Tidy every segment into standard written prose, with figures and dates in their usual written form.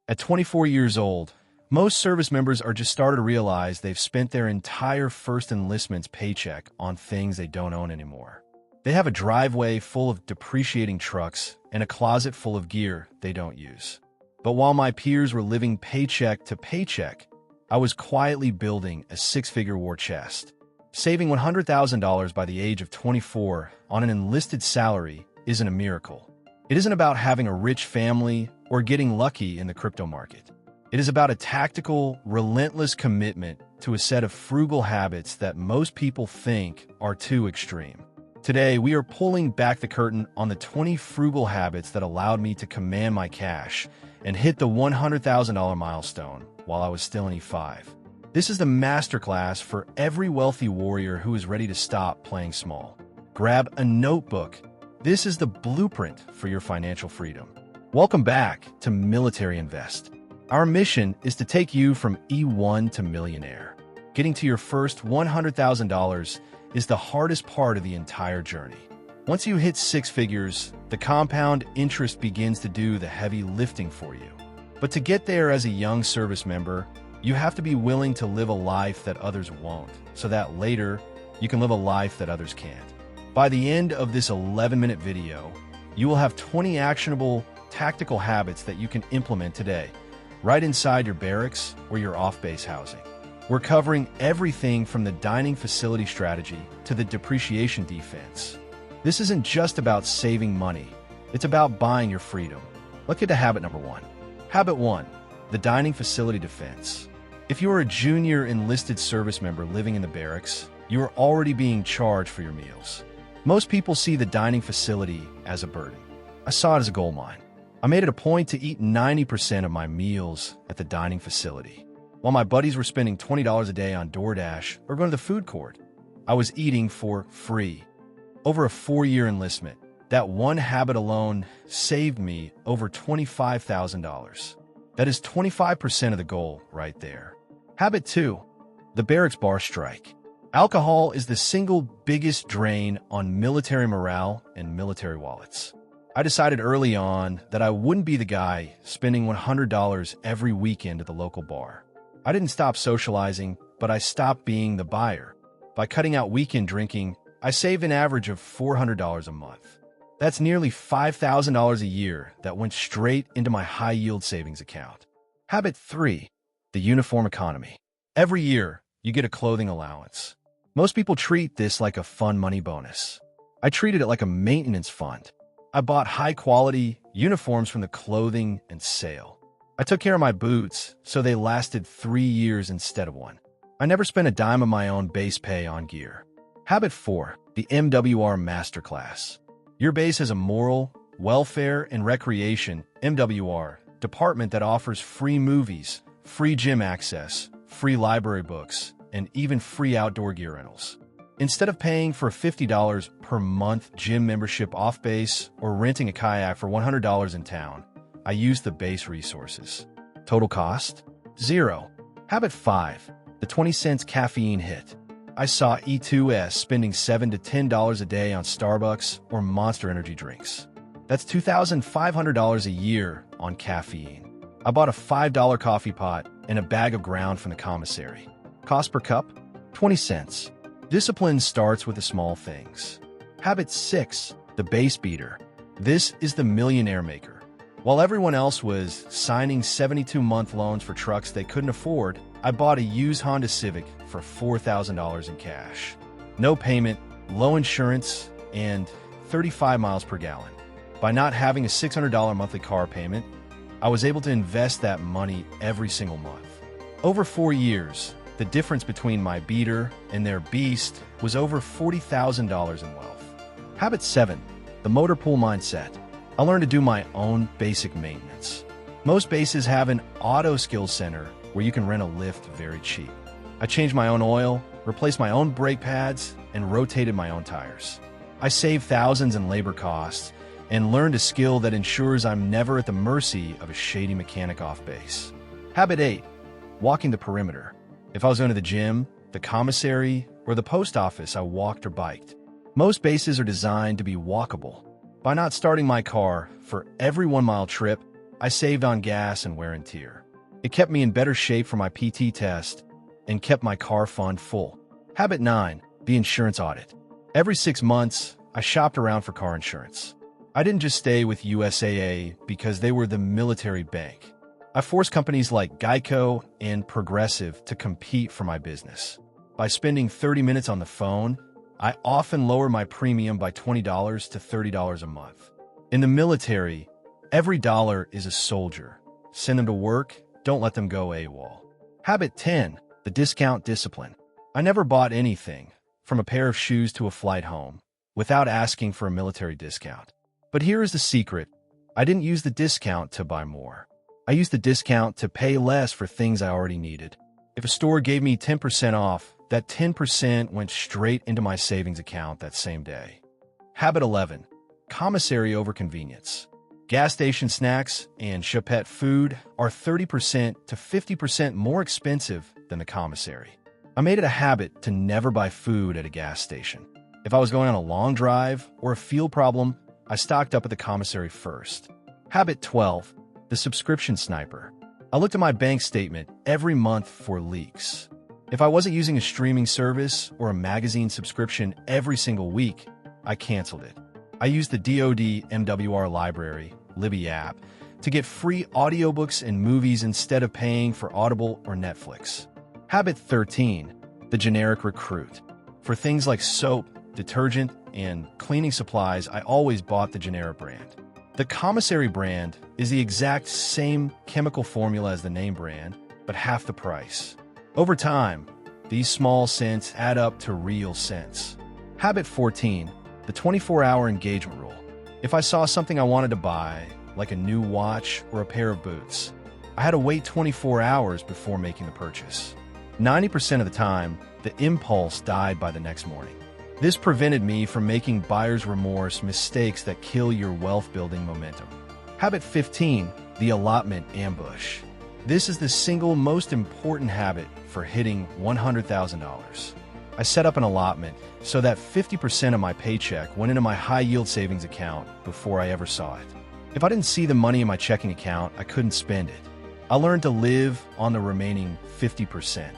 At 24 years old, most service members are just starting to realize they've spent their entire first enlistment's paycheck on things they don't own anymore. They have a driveway full of depreciating trucks and a closet full of gear they don't use. But while my peers were living paycheck to paycheck, I was quietly building a six-figure war chest. Saving $100,000 by the age of 24 on an enlisted salary isn't a miracle. It isn't about having a rich family or getting lucky in the crypto market. It is about a tactical, relentless commitment to a set of frugal habits that most people think are too extreme. Today, we are pulling back the curtain on the 20 frugal habits that allowed me to command my cash and hit the $100,000 milestone while I was still in E5. This is the masterclass for every wealthy warrior who is ready to stop playing small. Grab a notebook. This is the blueprint for your financial freedom. Welcome back to Military Invest. Our mission is to take you from E1 to millionaire. Getting to your first $100,000 is the hardest part of the entire journey. Once you hit six figures, the compound interest begins to do the heavy lifting for you. But to get there as a young service member, you have to be willing to live a life that others won't, so that later you can live a life that others can't. By the end of this 11-minute video, you will have 20 actionable, tactical habits that you can implement today, right inside your barracks or your off-base housing. We're covering everything from the dining facility strategy to the depreciation defense. This isn't just about saving money, it's about buying your freedom. Let's get to habit number one. Habit one, the dining facility defense. If you are a junior enlisted service member living in the barracks, you are already being charged for your meals. Most people see the dining facility as a burden. I saw it as a gold mine. I made it a point to eat 90% of my meals at the dining facility. While my buddies were spending $20 a day on DoorDash or going to the food court, I was eating for free. Over a 4-year enlistment, that one habit alone saved me over $25,000. That is 25% of the goal right there. Habit two, the barracks bar strike. Alcohol is the single biggest drain on military morale and military wallets. I decided early on that I wouldn't be the guy spending $100 every weekend at the local bar. I didn't stop socializing, but I stopped being the buyer. By cutting out weekend drinking, I saved an average of $400 a month. That's nearly $5,000 a year that went straight into my high-yield savings account. Habit three, the uniform economy. Every year, you get a clothing allowance. Most people treat this like a fun money bonus. I treated it like a maintenance fund. I bought high-quality uniforms from the clothing and sale. I took care of my boots, so they lasted 3 years instead of one. I never spent a dime of my own base pay on gear. Habit four, the MWR masterclass. Your base has a moral, welfare, and recreation MWR department that offers free movies, free gym access, free library books, and even free outdoor gear rentals. Instead of paying for a $50 per month gym membership off base or renting a kayak for $100 in town, I used the base resources. Total cost? Zero. Habit five, the 20 cents caffeine hit. I saw E2S spending $7 to $10 a day on Starbucks or Monster energy drinks. That's $2,500 a year on caffeine. I bought a $5 coffee pot and a bag of ground from the commissary. Cost per cup? 20 cents. Discipline starts with the small things. Habit six, the base beater. This is the millionaire maker. While everyone else was signing 72-month loans for trucks they couldn't afford, I bought a used Honda Civic for $4,000 in cash. No payment, low insurance, and 35 miles per gallon. By not having a $600 monthly car payment, I was able to invest that money every single month. Over 4 years, the difference between my beater and their beast was over $40,000 in wealth. Habit seven, the motor pool mindset. I learned to do my own basic maintenance. Most bases have an auto skills center where you can rent a lift very cheap. I changed my own oil, replaced my own brake pads, and rotated my own tires. I saved thousands in labor costs and learned a skill that ensures I'm never at the mercy of a shady mechanic off base. Habit eight, walking the perimeter. If I was going to the gym, the commissary, or the post office, I walked or biked. Most bases are designed to be walkable. By not starting my car for every 1 mile trip, I saved on gas and wear and tear. It kept me in better shape for my PT test and kept my car fund full. Habit 9, the insurance audit. Every 6 months, I shopped around for car insurance. I didn't just stay with USAA because they were the military bank. I forced companies like Geico and Progressive to compete for my business. By spending 30 minutes on the phone, I often lower my premium by $20 to $30 a month. In the military, every dollar is a soldier. Send them to work, don't let them go AWOL. Habit 10, the discount discipline. I never bought anything, from a pair of shoes to a flight home, without asking for a military discount. But here is the secret. I didn't use the discount to buy more. I used the discount to pay less for things I already needed. If a store gave me 10% off, that 10% went straight into my savings account that same day. Habit 11, commissary over convenience. Gas station snacks and Chapette food are 30% to 50% more expensive than the commissary. I made it a habit to never buy food at a gas station. If I was going on a long drive or a fuel problem, I stocked up at the commissary first. Habit 12, the subscription sniper. I looked at my bank statement every month for leaks. If I wasn't using a streaming service or a magazine subscription every single week, I canceled it. I used the DoD MWR library, Libby app, to get free audiobooks and movies instead of paying for Audible or Netflix. Habit 13, the generic recruit. For things like soap, detergent, and cleaning supplies, I always bought the generic brand. The commissary brand is the exact same chemical formula as the name brand, but half the price. Over time, these small cents add up to real cents. Habit 14, the 24-hour engagement rule. If I saw something I wanted to buy, like a new watch or a pair of boots, I had to wait 24 hours before making the purchase. 90% of the time, the impulse died by the next morning. This prevented me from making buyer's remorse mistakes that kill your wealth-building momentum. Habit 15, the allotment ambush. This is the single most important habit for hitting $100,000. I set up an allotment so that 50% of my paycheck went into my high-yield savings account before I ever saw it. If I didn't see the money in my checking account, I couldn't spend it. I learned to live on the remaining 50%.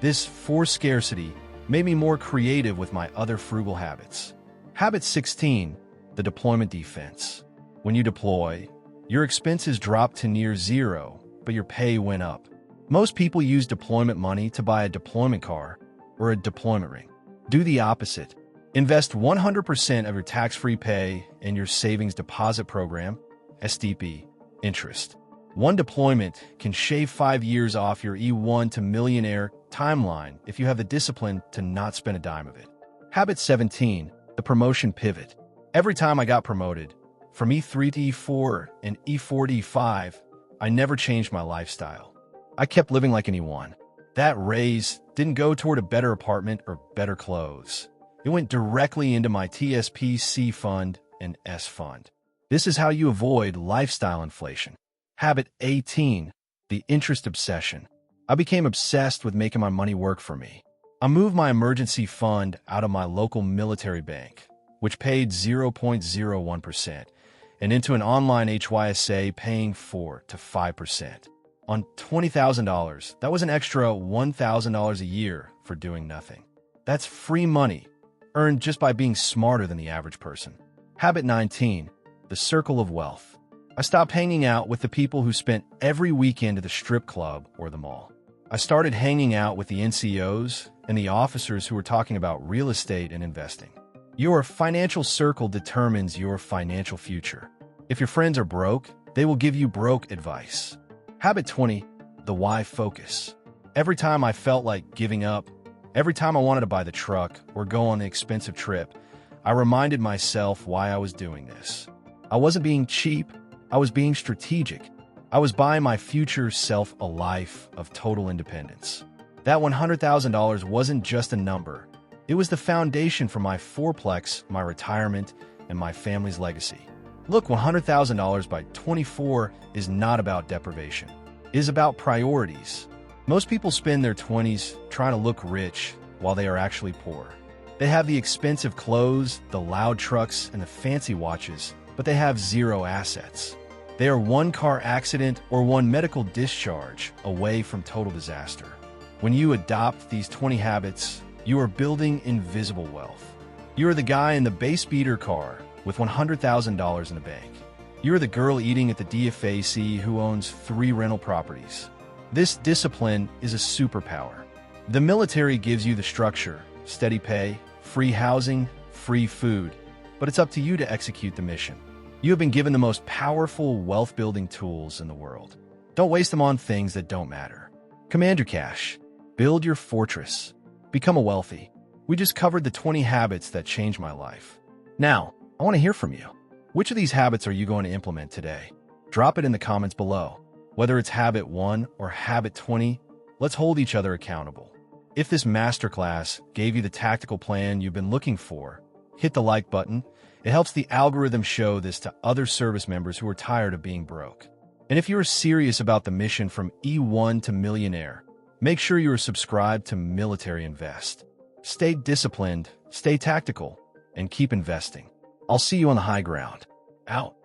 This forced scarcity made me more creative with my other frugal habits. Habit 16, the deployment defense. When you deploy, your expenses drop to near zero, but your pay went up. Most people use deployment money to buy a deployment car or a deployment ring. Do the opposite. Invest 100% of your tax-free pay in your savings deposit program, SDP, interest. One deployment can shave 5 years off your E1 to millionaire timeline if you have the discipline to not spend a dime of it. Habit 17, the promotion pivot. Every time I got promoted, from E3 to E4 and E4 to E5, I never changed my lifestyle. I kept living like an E1. That raise didn't go toward a better apartment or better clothes. It went directly into my TSP-C fund and S fund. This is how you avoid lifestyle inflation. Habit 18, the interest obsession. I became obsessed with making my money work for me. I moved my emergency fund out of my local military bank, which paid 0.01%, and into an online HYSA paying 4 to 5%. On $20,000, that was an extra $1,000 a year for doing nothing. That's free money, earned just by being smarter than the average person. Habit 19, the circle of wealth. I stopped hanging out with the people who spent every weekend at the strip club or the mall. I started hanging out with the NCOs and the officers who were talking about real estate and investing. Your financial circle determines your financial future. If your friends are broke, they will give you broke advice. Habit 20, the why focus. Every time I felt like giving up, every time I wanted to buy the truck or go on an expensive trip, I reminded myself why I was doing this. I wasn't being cheap, I was being strategic. I was buying my future self a life of total independence. That $100,000 wasn't just a number. It was the foundation for my fourplex, my retirement, and my family's legacy. Look, $100,000 by 24 is not about deprivation. It is about priorities. Most people spend their 20s trying to look rich while they are actually poor. They have the expensive clothes, the loud trucks, and the fancy watches, but they have zero assets. They are one car accident or one medical discharge away from total disaster. When you adopt these 20 habits, you are building invisible wealth. You are the guy in the base beater car with $100,000 in the bank. You are the girl eating at the DFAC who owns 3 rental properties. This discipline is a superpower. The military gives you the structure, steady pay, free housing, free food, but it's up to you to execute the mission. You have been given the most powerful wealth-building tools in the world. Don't waste them on things that don't matter. Command your cash. Build your fortress. Become a wealthy. We just covered the 20 habits that changed my life. Now, I want to hear from you. Which of these habits are you going to implement today? Drop it in the comments below. Whether it's habit 1 or habit 20, let's hold each other accountable. If this masterclass gave you the tactical plan you've been looking for, hit the like button. It helps the algorithm show this to other service members who are tired of being broke. And if you are serious about the mission from E1 to millionaire, make sure you are subscribed to Military Invest. Stay disciplined, stay tactical, and keep investing. I'll see you on the high ground. Out.